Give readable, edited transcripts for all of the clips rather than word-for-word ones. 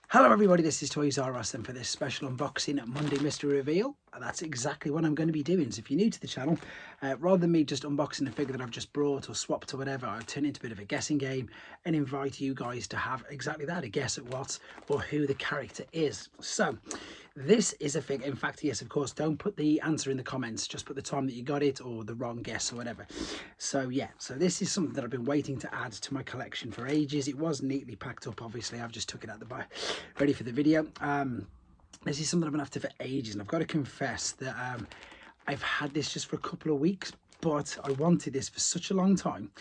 Hello everybody, this is Toys R Us, and for this special unboxing Monday mystery reveal, that's exactly what I'm going to be doing. So if you're new to the channel, rather than me just unboxing a figure that I've just brought or swapped or whatever, I've turned it into a bit of a guessing game and invite you guys to have exactly that, a guess at what or who the character is. So this is a figure, in fact, yes, of course, don't put the answer in the comments, just put the time that you got it or the wrong guess or whatever. So yeah, so this is something that I've been waiting to add to my collection for ages. It was neatly packed up, obviously, I've just took it out the bag, ready for the video. This is something I've been after for ages, and I've got to confess that I've had this just for a couple of weeks, but I wanted this for such a long time.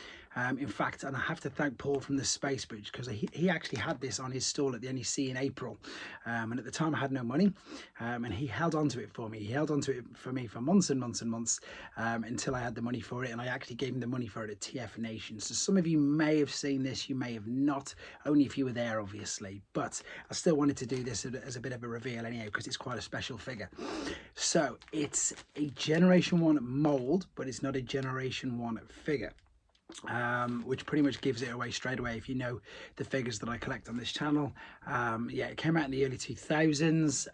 In fact, and I have to thank Paul from the Space Bridge, because he actually had this on his stall at the NEC in April, and at the time I had no money, and he held on to it for me. He held on to it for me for months and months and months, until I had the money for it, and I actually gave him the money for it at TF Nation. So some of you may have seen this, you may have not, only if you were there, obviously, but I still wanted to do this as a bit of a reveal anyhow, because it's quite a special figure. So it's a Generation 1 mold, but it's not a Generation 1 figure, which pretty much gives it away straight away if you know the figures that I collect on this channel. Yeah, it came out in the early 2000s.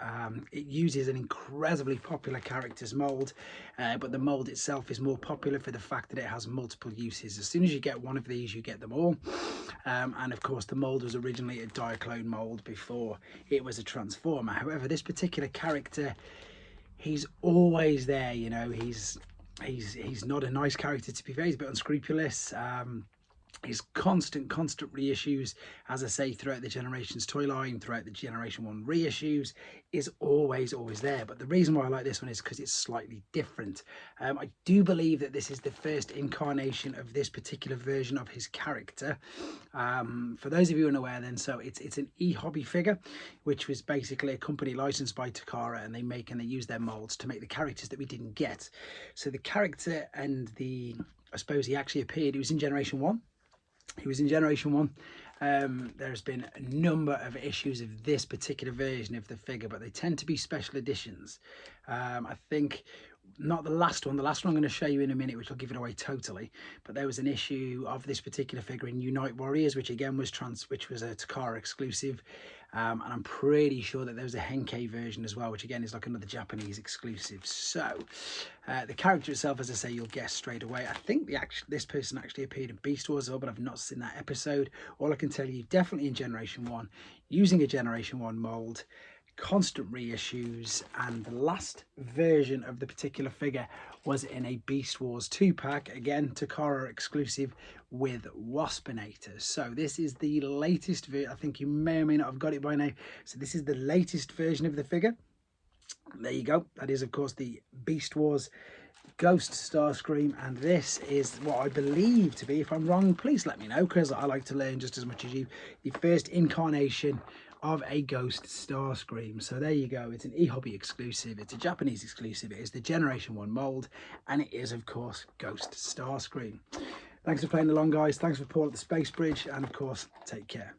It uses an incredibly popular characters mold, but the mold itself is more popular for the fact that it has multiple uses. As soon as you get one of these, you get them all. And of course the mold was originally a Diaclone mold before it was a Transformer. However, this particular character, he's always there, you know. He's not a nice character, to be fair. He's a bit unscrupulous. His constant reissues, as I say, throughout the Generations toy line, throughout the Generation 1 reissues, is always there. But the reason why I like this one is because it's slightly different. I do believe that this is the first incarnation of this particular version of his character. For those of you unaware then, so it's an eHobby figure, which was basically a company licensed by Takara, and they use their molds to make the characters that we didn't get. So the character and I suppose he actually appeared, he was in Generation 1. He was in Generation 1. There's been a number of issues of this particular version of the figure, but they tend to be special editions. I think not the last one. The last one I'm going to show you in a minute, which will give it away totally. But there was an issue of this particular figure in Unite Warriors, which again was which was a Takara exclusive. And I'm pretty sure that there was a Henkei version as well, which again is like another Japanese exclusive. So the character itself, as I say, you'll guess straight away. I think this person actually appeared in Beast Wars as well, but I've not seen that episode. All I can tell you, definitely in Generation 1, using a Generation 1 mold, constant reissues, and the last version of the particular figure was in a Beast Wars 2-pack, again Takara exclusive, with Waspinator. So this is the latest I think you may or may not have got it by now. So this is the latest version of the figure. There you go. That is of course the Beast Wars Ghost Starscream, and this is what I believe to be, if I'm wrong please let me know, because I like to learn just as much as you, the first incarnation of a Ghost Starscream. So there you go, it's an eHobby exclusive, it's a Japanese exclusive, it is the Generation 1 mold, and it is of course Ghost Starscream. Thanks for playing along, guys. Thanks for Paul at the Space Bridge, and of course take care.